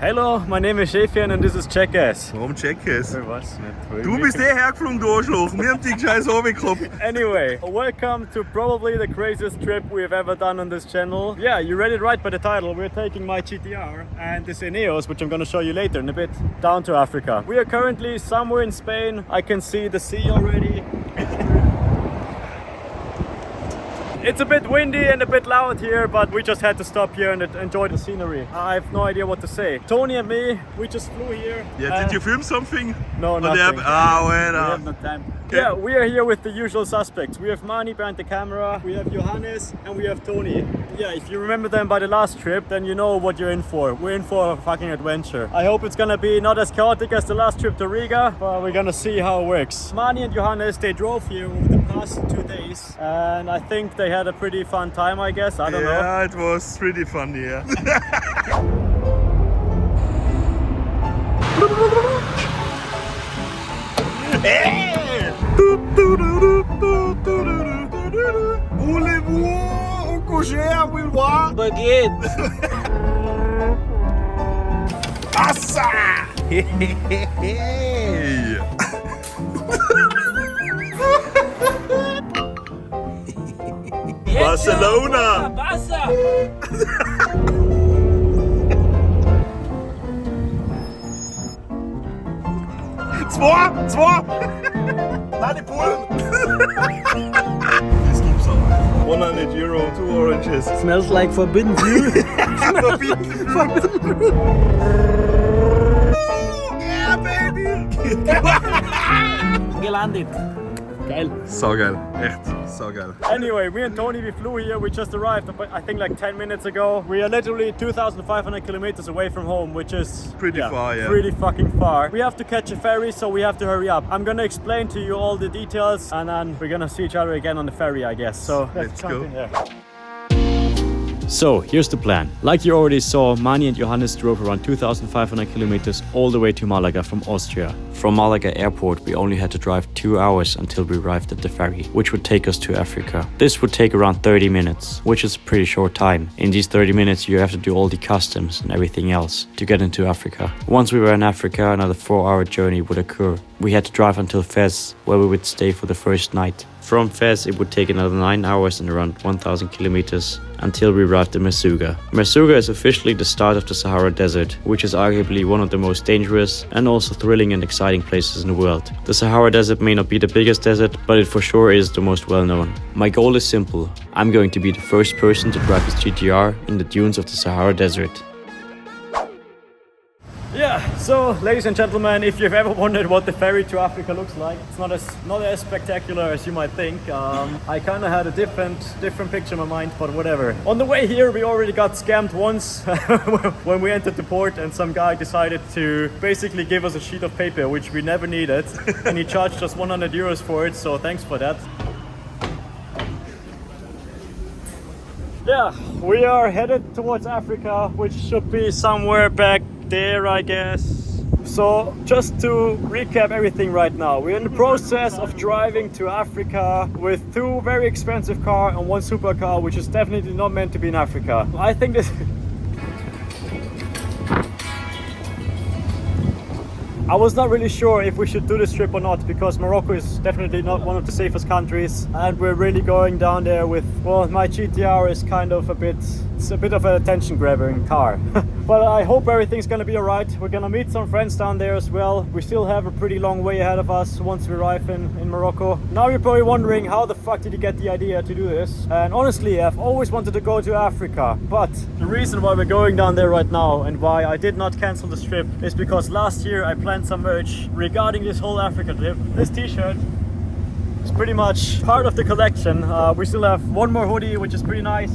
Hello, my name is Schaefchen and this is Checkers. Warum Checkers? Was nicht? Du bist hergeflogen, du Arschloch. Wir haben dich scheiß runtergekommen. Anyway, welcome to probably the craziest trip we have ever done on this channel. Yeah, you read it right by the title. We're taking my GTR and this Ineos, which I'm gonna show you later in a bit, down to Africa. We are currently somewhere in Spain. I can see the sea already. It's a bit windy and a bit loud here, but we just had to stop here and enjoy the scenery. I have no idea what to say. Tony and me, we just flew here. Yeah, did you film something? No, nothing. We have no time. Yeah, we are here with the usual suspects. We have Mani behind the camera, we have Johannes, and we have Tony. Yeah, if you remember them by the last trip, then you know what you're in for. We're in for a fucking adventure. I hope it's gonna be not as chaotic as the last trip to Riga, but we're gonna see how it works. Mani and Johannes, they drove here over the past 2 days, and I think they had a pretty fun time, I guess. I don't know. Yeah, it was pretty fun, yeah. Voulez-vous coucher avec moi? Baguette! Assa! Barcelona! Barça! Zwei! Nein, die Polen! Das gibt's auch. 100 Euro, 2 oranges. Smells like forbidden fruit. Yeah, baby! Gelandet. Geil. So geil. Echt, so geil. Anyway, me and Tony, we flew here. We just arrived, I think like 10 minutes ago. We are literally 2,500 kilometers away from home, which is pretty far, yeah. Pretty fucking far. We have to catch a ferry, so we have to hurry up. I'm gonna explain to you all the details, and then we're gonna see each other again on the ferry, I guess. So let's go. So here's the plan. Like you already saw, Mani and Johannes drove around 2,500 kilometers all the way to Malaga from Austria. From Malaga airport, we only had to drive 2 hours until we arrived at the ferry, which would take us to Africa. This would take around 30 minutes, which is a pretty short time. In these 30 minutes, you have to do all the customs and everything else to get into Africa. Once we were in Africa, another 4-hour journey would occur. We had to drive until Fez, where we would stay for the first night. From Fez, it would take another 9 hours and around 1,000 kilometers until we arrived in Merzouga. Merzouga is officially the start of the Sahara Desert, which is arguably one of the most dangerous and also thrilling and exciting places in the world. The Sahara Desert may not be the biggest desert, but it for sure is the most well known. My goal is simple. I'm going to be the first person to drive this GTR in the dunes of the Sahara Desert. Yeah, so ladies and gentlemen, if you've ever wondered what the ferry to Africa looks like, it's not as spectacular as you might think. I kind of had a different picture in my mind, but whatever. On the way here, we already got scammed once when we entered the port, and some guy decided to basically give us a sheet of paper, which we never needed, and he charged us 100 euros for it, so thanks for that. Yeah, we are headed towards Africa, which should be somewhere back there, I guess. So just to recap everything right now, we're in the process of driving to Africa with 2 very expensive cars and 1 supercar, which is definitely not meant to be in Africa. I think this I was not really sure if we should do this trip or not, because Morocco is definitely not one of the safest countries, and we're really going down there with, well, my GTR is kind of it's a bit of an attention grabbing car. But I hope everything's gonna be alright. We're gonna meet some friends down there as well. We still have a pretty long way ahead of us once we arrive in Morocco. Now you're probably wondering, how the fuck did you get the idea to do this? And honestly, I've always wanted to go to Africa, but the reason why we're going down there right now and why I did not cancel this trip is because last year I planned some merch regarding this whole Africa trip. This t-shirt is pretty much part of the collection. We still have 1 more hoodie, which is pretty nice.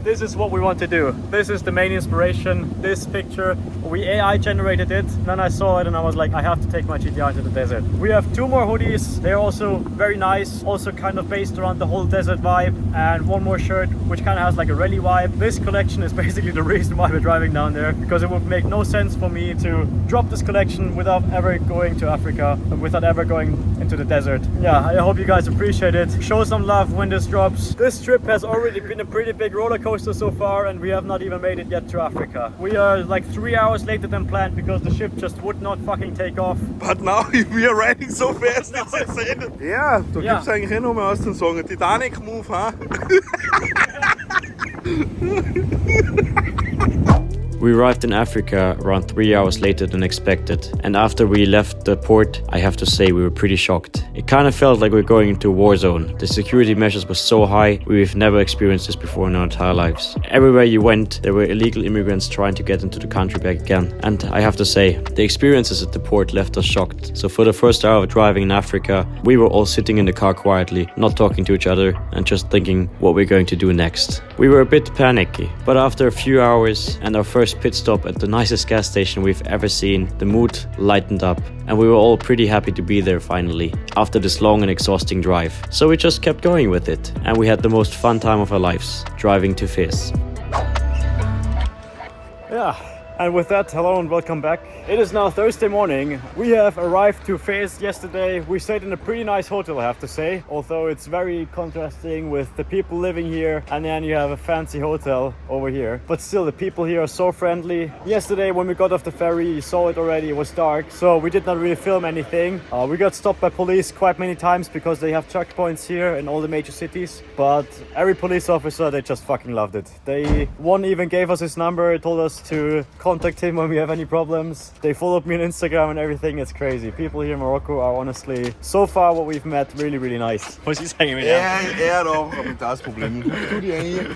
This is what we want to do. This is the main inspiration. This picture, we AI generated it. Then I saw it and I was like, I have to take my GTR to the desert. We have 2 more hoodies. They're also very nice. Also kind of based around the whole desert vibe. And 1 more shirt, which kind of has like a rally vibe. This collection is basically the reason why we're driving down there, because it would make no sense for me to drop this collection without ever going to Africa, without ever going into the desert. Yeah, I hope you guys appreciate it. Show some love when this drops. This trip has already been been a pretty big roller coaster so far, and we have not even made it yet to Africa. We are like 3 hours later than planned because the ship just would not fucking take off. But now we are riding so fast, it's insane. Ja, da gibt's eigentlich noch mehr was zu sagen. Titanic Move, ha? We arrived in Africa around 3 hours later than expected, and after we left the port, I have to say we were pretty shocked. It kind of felt like we were going into a war zone. The security measures were so high, we've never experienced this before in our entire lives. Everywhere you went, there were illegal immigrants trying to get into the country back again. And I have to say, the experiences at the port left us shocked. So for the first hour of driving in Africa, we were all sitting in the car quietly, not talking to each other, and just thinking what we're going to do next. We were a bit panicky, but after a few hours and our first pit stop at the nicest gas station we've ever seen, the mood lightened up, and we were all pretty happy to be there finally, after this long and exhausting drive. So we just kept going with it, and we had the most fun time of our lives, driving to Fez. Yeah. And with that, hello and welcome back. It is now Thursday morning. We have arrived to Fez yesterday. We stayed in a pretty nice hotel, I have to say, although it's very contrasting with the people living here, and then you have a fancy hotel over here. But still, the people here are so friendly. Yesterday when we got off the ferry, you saw it already, it was dark, so we did not really film anything. We got stopped by police quite many times because they have checkpoints here in all the major cities, but every police officer, they just fucking loved it. One even gave us his number, told us to contact him when we have any problems. They followed me on Instagram and everything. It's crazy. People here in Morocco are honestly, so far what we've met, really, really nice. What's he saying? Doch, mit das Problem.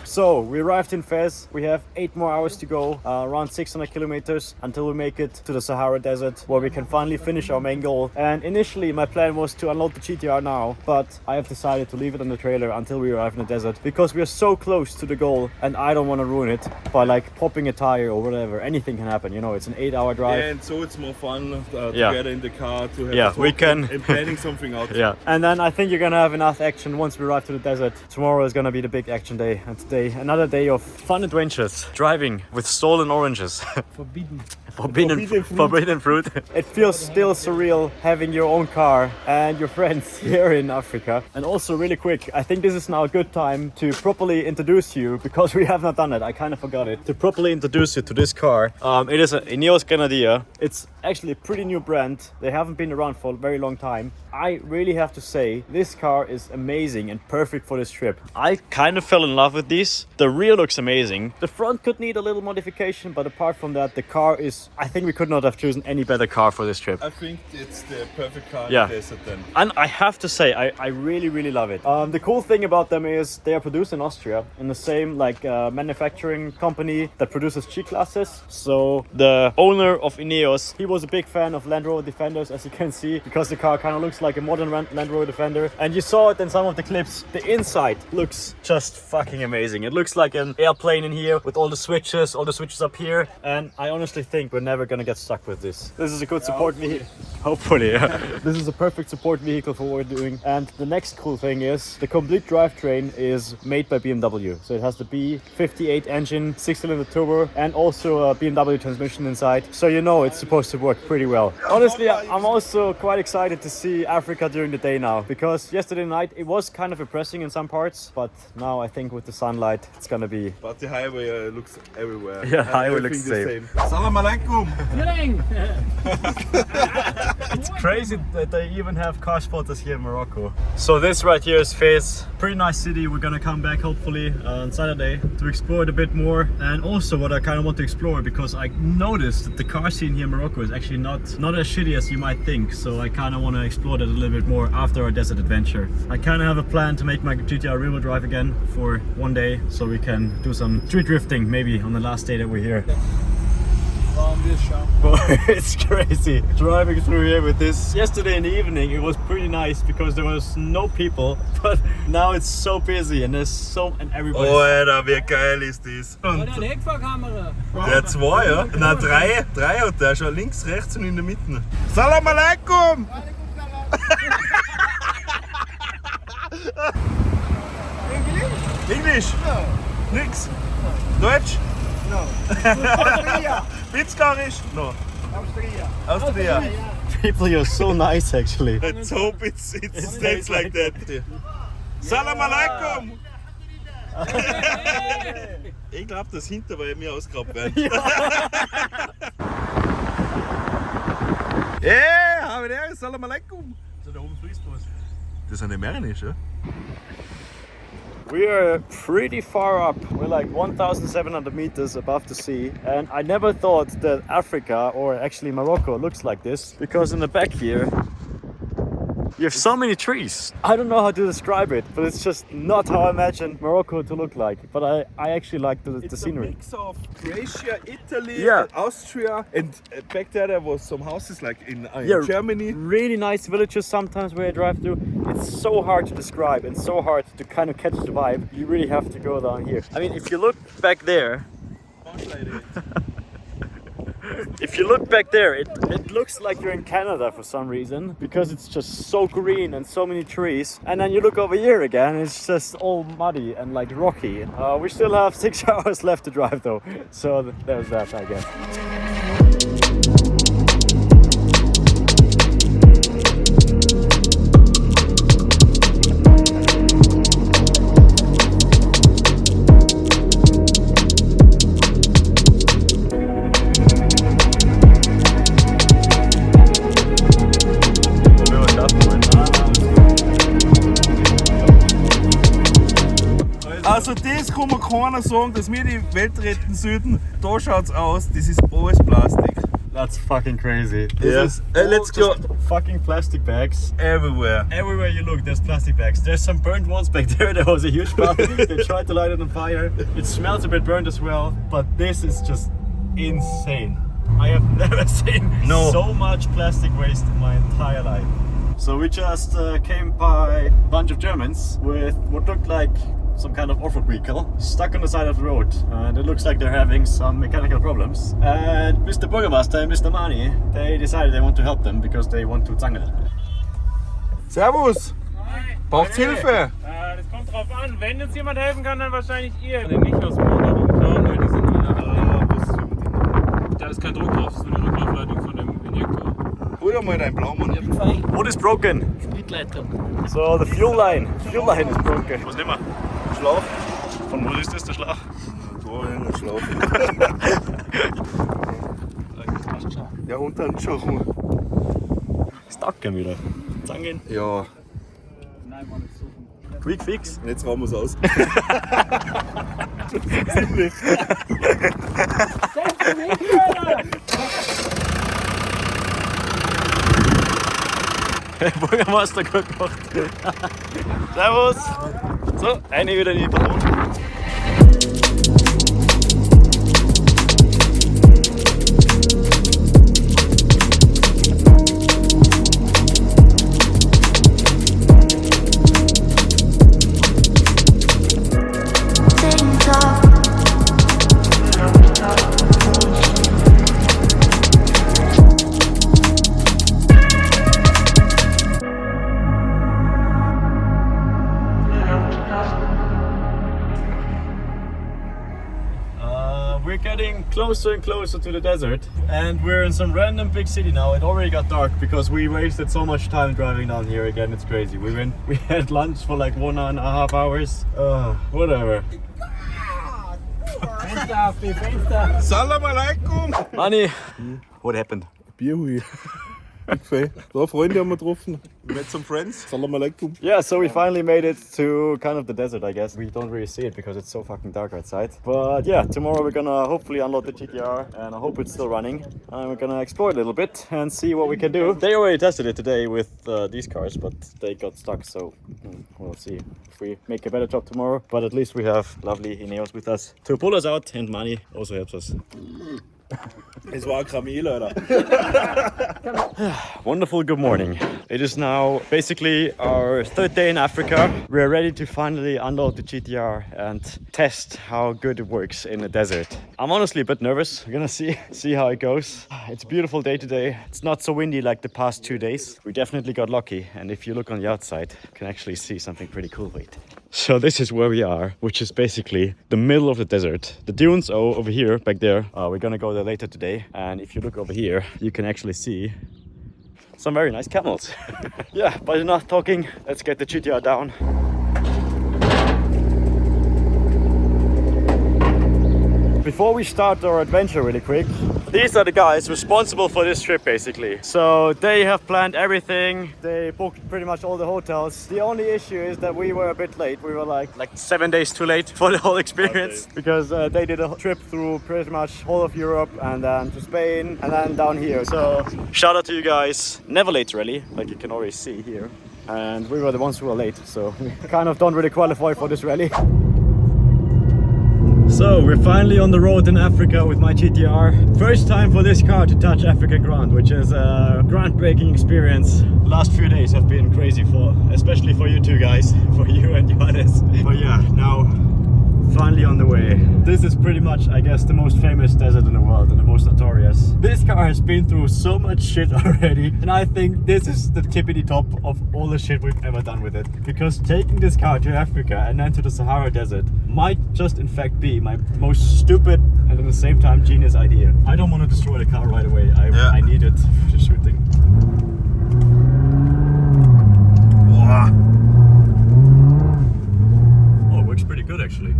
So, we arrived in Fez. We have 8 more hours to go, around 600 kilometers until we make it to the Sahara Desert, where we can finally finish our main goal. And initially, my plan was to unload the GTR now, but I have decided to leave it on the trailer until we arrive in the desert, because we are so close to the goal, and I don't want to ruin it by like popping a tire or whatever. Anything can happen, you know, it's an 8-hour drive. Yeah, and so it's more fun together in the car to have a talk we can and planning something out. Yeah, and then I think you're gonna have enough action once we arrive to the desert. Tomorrow is gonna be the big action day, and today another day of fun adventures. Driving with stolen oranges. Forbidden fruit. It feels still surreal having your own car and your friends here in Africa. And also really quick, I think this is now a good time to properly introduce you, because we have not done it, I kind of forgot it, to properly introduce you to this car. It is an Ineos Grenadier. It's actually a pretty new brand. They haven't been around for a very long time. I really have to say, this car is amazing and perfect for this trip. I kind of fell in love with these. The rear looks amazing. The front could need a little modification, but apart from that, the car is, I think we could not have chosen any better car for this trip. I think it's the perfect car in Yeah. the desert then. And I have to say, I really, really love it. The cool thing about them is they are produced in Austria in the same manufacturing company that produces G-classes. So the owner of Ineos, he was a big fan of Land Rover Defenders, as you can see, because the car kind of looks like a modern Land Rover Defender. And you saw it in some of the clips. The inside looks just fucking amazing. It looks like an airplane in here with all the switches up here. And I honestly think we're never gonna get stuck with this. This is a good support vehicle. Hopefully, yeah. This is a perfect support vehicle for what we're doing. And the next cool thing is the complete drivetrain is made by BMW. So it has the B58 engine, 6-cylinder turbo, and also a BMW transmission inside. So you know it's supposed to work pretty well. Honestly, I'm also quite excited to see Africa during the day now, because yesterday night it was kind of depressing in some parts, but now I think with the sunlight it's gonna be... But the highway looks everywhere. Yeah, And highway looks everything the same. Salam alaikum. It's crazy that they even have car spotters here in Morocco. So this right here is Fez. Pretty nice city. We're gonna come back hopefully on Saturday to explore it a bit more. And also what I kind of want to explore, because I noticed that the car scene here in Morocco is actually not as shitty as you might think. So I kind of want to explore that a little bit more after our desert adventure. I kind of have a plan to make my GTR rear-wheel drive again for one day, so we can do some street drifting maybe on the last day that we're here. It's crazy driving through here with this. Yesterday in the evening it was pretty nice because there was no people, but now it's so busy and everybody. Oh, Alter, wie geil ist das? Und Oder eine Heckfahrkamera. der 2, ja? Nein, 3 hat der schon links, rechts und in der Mitte. Salam alaikum! English? No. Nix? Deutsch? No. Pitzkarisch? No. Austria. People here are so nice actually. Let's hope it stays like that. Salam alaikum! Ich glaube, das hinter war mir ausgegraben werden. Hey, haben wir Salam alaikum. So, da oben fließt was. Das sind die Meerenisch, ja? We are pretty far up. We're like 1,700 meters above the sea. And I never thought that Africa, or actually Morocco, looks like this. Because in the back here, you have so many trees. I don't know how to describe it, but it's just not how I imagined Morocco to look like. But I actually like the scenery. It's a mix of Croatia, Italy, Yeah. Austria, and back there was some houses like in Yeah, Germany. Really nice villages sometimes where I drive through. It's so hard to describe and so hard to kind of catch the vibe. You really have to go down here. I mean, if you look back there, if you look back there, it looks like you're in Canada for some reason, because it's just so green and so many trees. And then you look over here again, it's just all muddy and like rocky. We still have 6 hours left to drive though, so there's that, I guess. Also das kann mir keiner sagen, dass wir die Welt retten sollten. Da schaut's aus, das ist alles Plastik. That's fucking crazy. Yeah. This is Let's go. just fucking plastic bags. Everywhere. Everywhere you look, there's plastic bags. There's some burnt ones back there. There was a huge pile. They tried to light it on fire. It smells a bit burnt as well, but this is just insane. I have never seen so much plastic waste in my entire life. So we just came by a bunch of Germans with what looked like some kind of off-road vehicle stuck on the side of the road, and it looks like they're having some mechanical problems. And Mr. Bürgermeister and Mr. Mani, they decided they want to help them because they want to zangeln. Servus! Braucht's Hilfe? Das kommt drauf an. Wenn uns jemand helfen kann, dann wahrscheinlich ihr. Den nicht aus dem Motor rumklauen, weil die sind da ist kein Druck drauf. Das ist nur die Rücklaufleitung von dem Injektor. Hol mal dein Blaumann. What is broken? Speedleitung. So the fuel line is broken. Was nehmen wir? Schlauch? Von wo ist das der Schlauch? Da irgendein Schlauch. Ja, und dann schon rum. Stucken wieder. Zangeln. Ja, Quick fix. jetzt rauen wir's aus. Der Bürgermeister gut gemacht. Servus. So, eine wieder in die Ballon. We're getting closer and closer to the desert, and we're in some random big city now. It already got dark because we wasted so much time driving down here again. It's crazy. We had lunch for like 1.5 hours. Whatever. Salam alaikum! Mani, what happened? Bierhui. Da Freunde haben wir getroffen. We met some friends. Salam alaikum. Yeah, so we finally made it to kind of the desert, I guess. We don't really see it because it's so fucking dark outside. But yeah, tomorrow we're gonna hopefully unload the GTR, and I hope it's still running. And we're gonna explore it a little bit and see what we can do. They already tested it today with these cars, but they got stuck, so we'll see if we make a better job tomorrow. But at least we have lovely Ineos with us to pull us out, and Mani also helps us. Es war ein Kamel, Alter. Wonderful good morning. It is now basically our third day in Africa. We're ready to finally unload the GTR and test how good it works in the desert. I'm honestly a bit nervous. We're gonna see how it goes. It's a beautiful day today. It's not so windy like the past 2 days. We definitely got lucky, and if you look on the outside, you can actually see something pretty cool. Wait. So this is where we are, which is basically the middle of the desert. The dunes are over here, back there. We're gonna go there later today. And if you look over here, you can actually see some very nice camels. Yeah, but enough talking. Let's get the GTR down. Before we start our adventure really quick, these are the guys responsible for this trip basically. So they have planned everything. They booked pretty much all the hotels. The only issue is that we were a bit late. We were like 7 days too late for the whole experience because they did a trip through pretty much whole of Europe and then to Spain and then down here. So shout out to you guys. Never late really, like you can always see here. And we were the ones who were late, so we kind of don't really qualify for this rally. So we're finally on the road in Africa with my GTR. First time for this car to touch African ground, which is a groundbreaking experience. The last few days have been crazy especially for you two guys, for you and Johannes. But yeah, now finally on the way. This is pretty much, I guess, the most famous desert in the world and the most notorious. This car has been through so much shit already, and I think this is the tippity top of all the shit we've ever done with it. Because taking this car to Africa and then to the Sahara Desert might just in fact be my most stupid and at the same time genius idea. I don't want to destroy the car right away. I need it for the shooting. Oh, it works pretty good actually.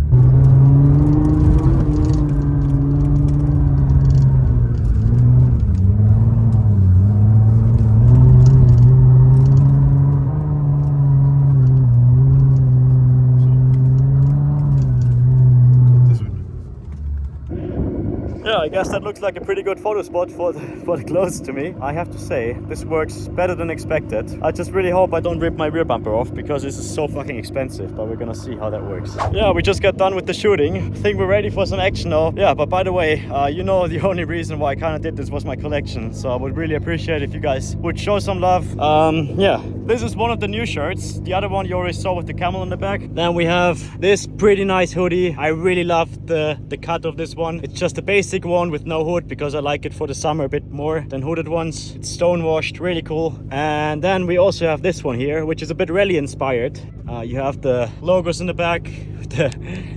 Yeah, I guess that looks like a pretty good photo spot for the clothes to me. I have to say, this works better than expected. I just really hope I don't rip my rear bumper off because this is so fucking expensive, but we're gonna see how that works. Yeah, we just got done with the shooting. I think we're ready for some action now. Yeah, but by the way, you know the only reason why I kind of did this was my collection. So I would really appreciate if you guys would show some love. Yeah, this is one of the new shirts. The other one you already saw with the camel on the back. Then we have this pretty nice hoodie. I really love the cut of this one. It's just a basic one with no hood because I like it for the summer a bit more than hooded ones. It's stone washed, really cool. And then we also have this one here, which is a bit rally inspired. You have the logos in the back, the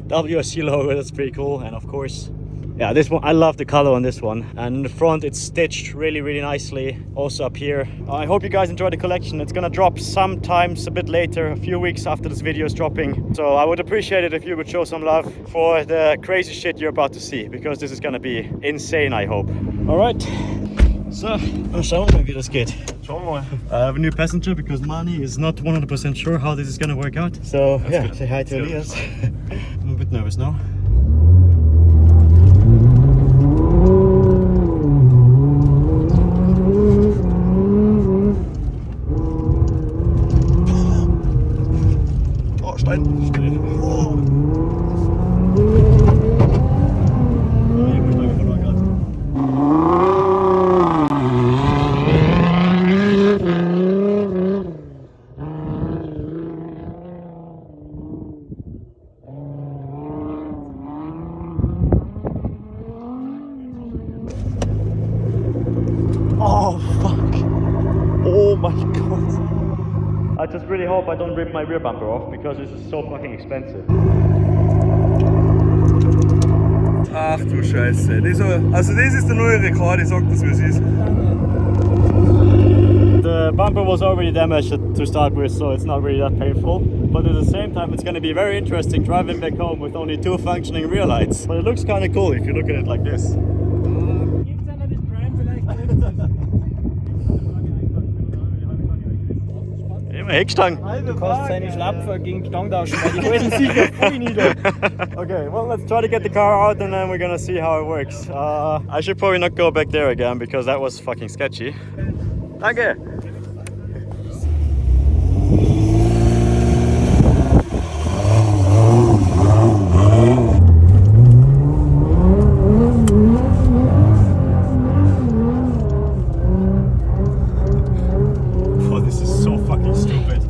WSC logo, that's pretty cool. And of course, yeah, this one, I love the color on this one. And in the front, it's stitched really nicely. Also up here. I hope you guys enjoy the collection. It's gonna drop sometimes a bit later, a few weeks after this video is dropping. So I would appreciate it if you would show some love for the crazy shit you're about to see, because this is gonna be insane, I hope. Alright, so, mal schauen, wie das geht. Schauen wir mal. I have a new passenger because Mani is not 100% sure how this is gonna work out. So, yeah, good. say hi to Elias. I'm a bit nervous now. Oh, Stein. Oh. Oh fuck! Oh my god! I just really hope I don't rip my rear bumper off because this is so fucking expensive. Ach du Scheiße. Also das ist der neue Rekord, ich sag das wie es ist. The bumper was already damaged to start with, so it's not really that painful. But at the same time, it's going to be very interesting driving back home with only 2 functioning rear lights. But it looks kind of cool if you look at it like this. Immer Heckstangen. Du kannst seine Schlapfer gegen die Stange tauschen, weil die halten sicher voll nieder. Okay, well, let's try to get the car out and then we're gonna see how it works. I should probably not go back there again because that was fucking sketchy. Danke! Oh, this is so fucking stupid.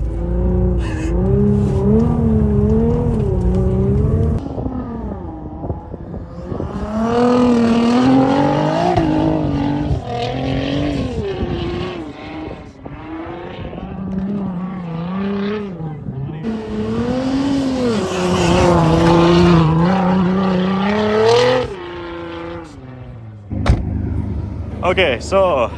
Okay, so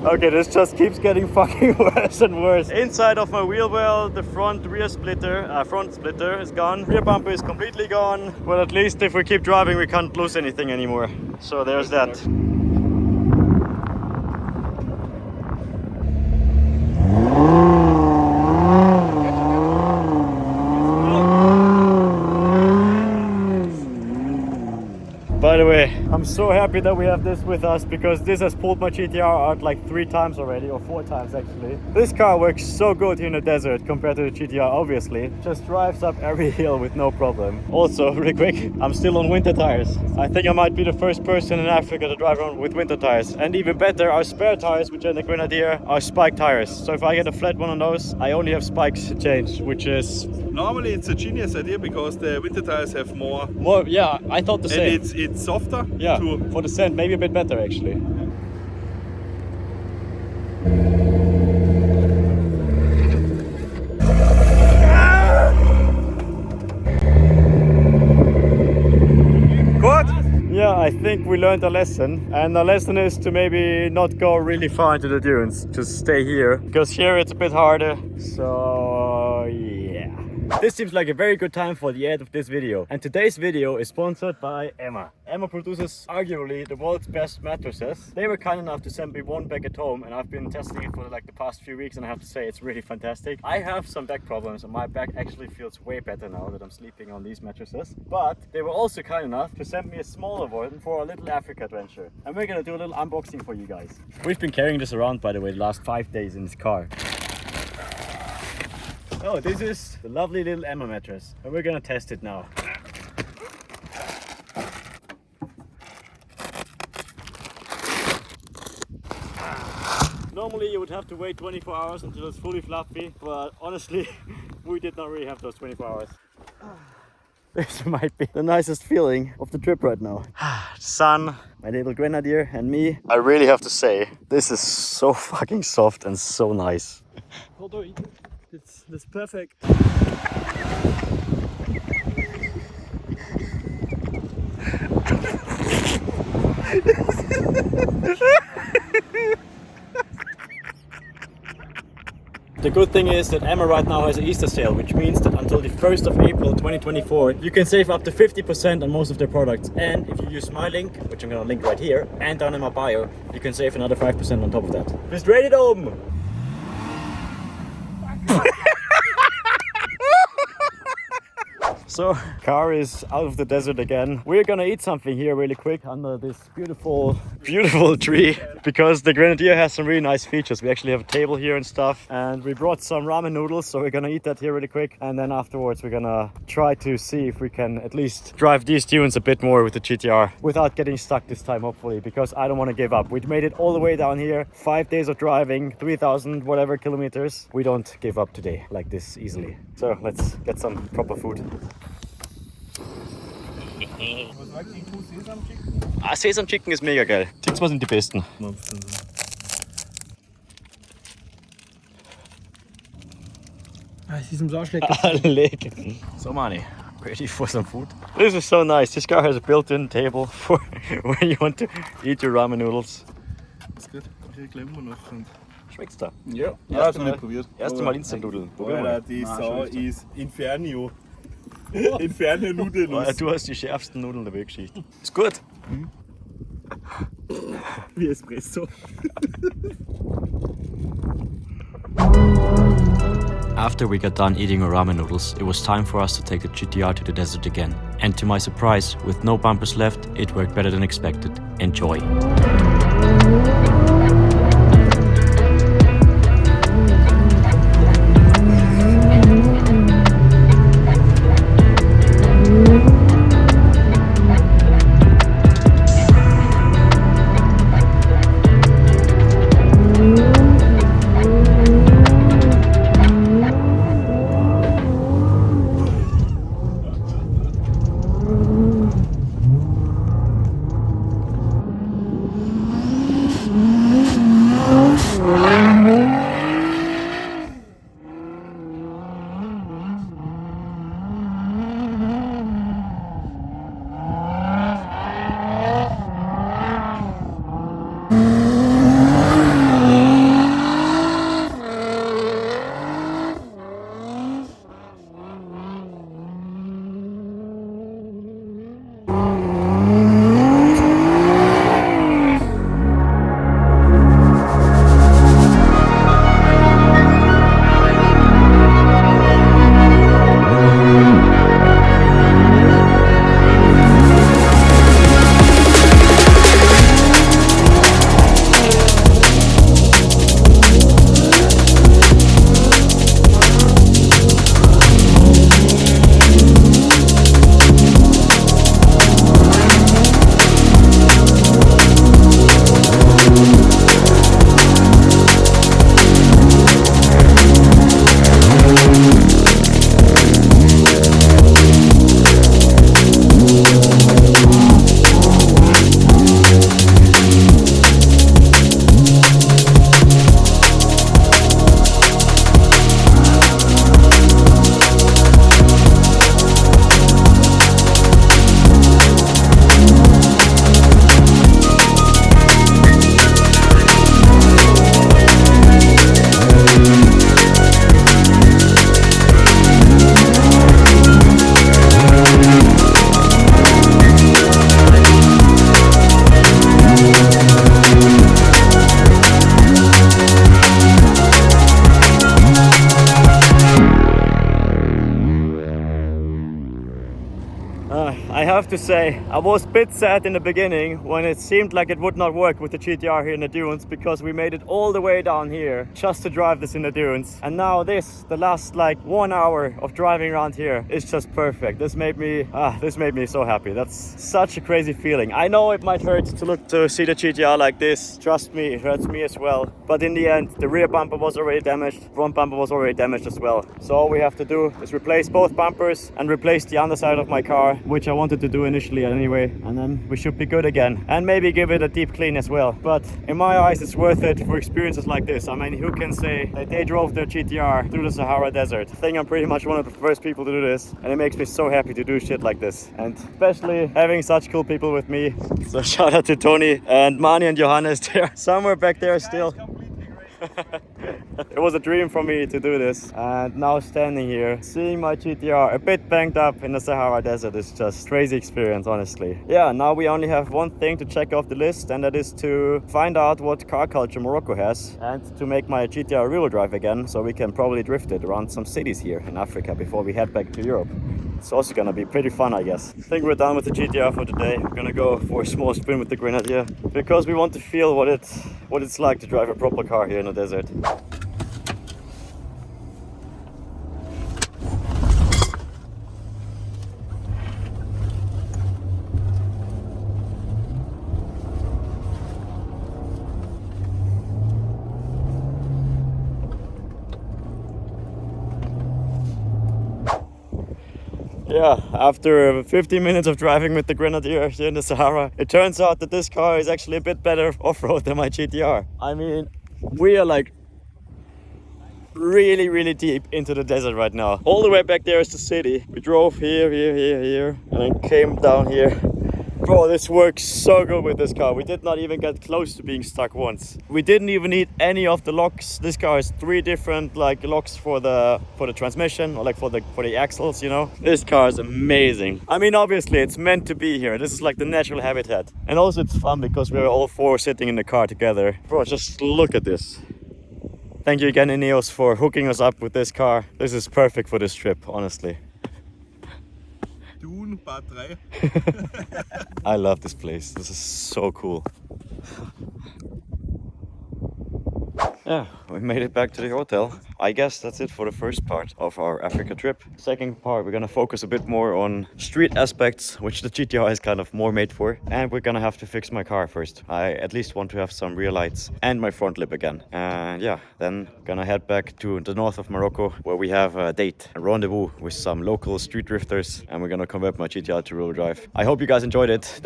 Okay, this just keeps getting fucking worse and worse. Inside of my wheel well, the front splitter is gone. Rear bumper is completely gone. Well, at least if we keep driving, we can't lose anything anymore. So there's that. By the way, I'm so happy that we have this with us because this has pulled my GTR out like 3 times already, or 4 times actually. This car works so good here in the desert compared to the GTR, obviously. Just drives up every hill with no problem. Also, really quick, I'm still on winter tires. I think I might be the first person in Africa to drive around with winter tires. And even better, our spare tires, which are in the Grenadier, are spike tires. So if I get a flat one on those, I only have spikes to change, which is... Normally it's a genius idea because the winter tires have more. Yeah, I thought the same. And it's softer. Yeah, too. for the scent, maybe a bit better actually. Good? Yeah, I think we learned a lesson. And the lesson is to maybe not go really far into the dunes. Just stay here. Because here it's a bit harder. So, yeah. This seems like a very good time for the end of this video. And today's video is sponsored by Emma. Emma produces arguably the world's best mattresses. They were kind enough to send me one back at home and I've been testing it for like the past few weeks and I have to say it's really fantastic. I have some back problems and my back actually feels way better now that I'm sleeping on these mattresses. But they were also kind enough to send me a smaller one for a little Africa adventure. And we're gonna do a little unboxing for you guys. We've been carrying this around, by the way, the last 5 days in this car. Oh, this is the lovely little Emma mattress and we're gonna test it now. Normally you would have to wait 24 hours until it's fully fluffy, but honestly we did not really have those 24 hours. This might be the nicest feeling of the trip right now. Sun, my little Grenadier and me. I really have to say, this is so fucking soft and so nice. That's perfect. The good thing is that Emma right now has an Easter sale, which means that until the 1st of April 2024, you can save up to 50% on most of their products. And if you use my link, which I'm gonna link right here, and down in my bio, you can save another 5% on top of that. Bist ready da oben? So, car is out of the desert again. We're gonna eat something here really quick under this beautiful tree because the Grenadier has some really nice features. We actually have a table here and stuff, and we brought some ramen noodles, so we're gonna eat that here really quick, and then afterwards we're gonna try to see if we can at least drive these dunes a bit more with the GTR without getting stuck this time, hopefully, because I don't want to give up. We made it all the way down here, 5 days of driving, 3,000 whatever kilometers. We don't give up today like this easily. So let's get some proper food. Was sagst du, Sesam Chicken? Ah, Sesam Chicken ist mega geil. Die zwei sind die besten. Sesam sauce lecker. Lekker. So Mani, ready for some food? This is so nice. This car has a built-in table for when you want to eat your ramen noodles. Ist gut. Ich klemmen noch. Schmeckt's da? Ja, Erste nicht Mal, probiert. erste Mal Instant-Nudeln. Probier mal. Die Sau ist Infernio. Inferne Nudeln. Du hast die schärfsten Nudeln der Weltgeschichte. Ist gut. Wie Espresso. After we got done eating our ramen noodles, it was time for us to take the GTR to the desert again. And to my surprise, with no bumpers left, it worked better than expected. Enjoy! have to say, I was a bit sad in the beginning when it seemed like it would not work with the GTR here in the dunes, because we made it all the way down here just to drive this in the dunes. And now this, the last like 1 hour of driving around here is just perfect. This made me so happy. That's such a crazy feeling. I know it might hurt to see the GTR like this. Trust me, it hurts me as well. But in the end, the rear bumper was already damaged, front bumper was already damaged as well. So all we have to do is replace both bumpers and replace the underside of my car, which I wanted to do initially anyway, and then we should be good again. And maybe give it a deep clean as well. But in my eyes, it's worth it for experiences like this. I mean, who can say that they drove their GTR through the Sahara Desert? I think I'm pretty much one of the first people to do this, and it makes me so happy to do shit like this. And especially having such cool people with me. So shout out to Tony and Mani and Johannes. They're somewhere back there still. It was a dream for me to do this, and now standing here, seeing my GTR a bit banged up in the Sahara Desert is just crazy experience, honestly. Yeah, now we only have one thing to check off the list, and that is to find out what car culture Morocco has, and to make my GTR real drive again, so we can probably drift it around some cities here in Africa before we head back to Europe. It's also gonna be pretty fun, I guess. I think we're done with the GTR for today. We're gonna go for a small sprint with the Grenadier, because we want to feel what it's like to drive a proper car here in the desert. Yeah, after 15 minutes of driving with the Grenadier here in the Sahara, it turns out that this car is actually a bit better off-road than my GTR. I mean, we are like really deep into the desert right now. All the way back there is the city. We drove here, and then came down here. Bro, this works so good with this car. We did not even get close to being stuck once. We didn't even need any of the locks. This car has 3 different like locks for the transmission, or like for the axles, you know. This car is amazing. I mean, obviously it's meant to be here. This is like the natural habitat. And also it's fun because we're all 4 sitting in the car together. Bro, just look at this. Thank you again, Ineos, for hooking us up with this car. This is perfect for this trip, honestly. Dune, Part 3. I love this place. This is so cool. Yeah, we made it back to the hotel. I guess that's it for the first part of our Africa trip. Second part, we're gonna focus a bit more on street aspects, which the GTR is kind of more made for. And we're gonna have to fix my car first. I at least want to have some rear lights and my front lip again. And yeah, then gonna head back to the north of Morocco, where we have a date, a rendezvous with some local street drifters. And we're gonna convert my GTR to real drive. I hope you guys enjoyed it.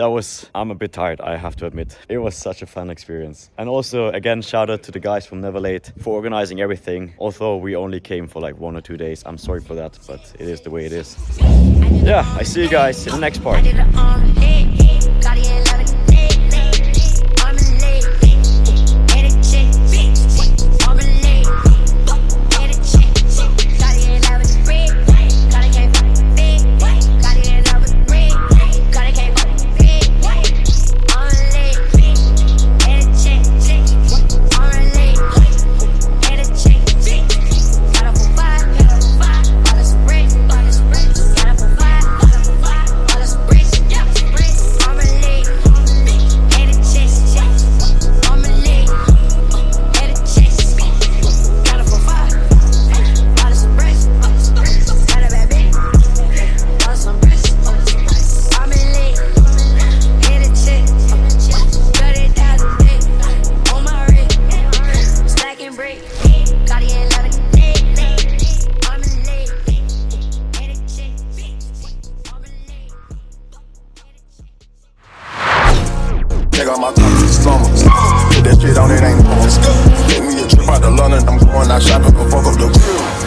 I'm a bit tired, I have to admit. It was such a fun experience. And also, again, shout out to the guys from Never Late for organizing everything. Although we only came for like 1 or 2 days. I'm sorry for that, but it is the way it is. Yeah, I see you guys in the next part. Check out my top of the summer. Put that shit on, it ain't porn. Take me a trip out to London, I'm going out shopping for fuck up the grill.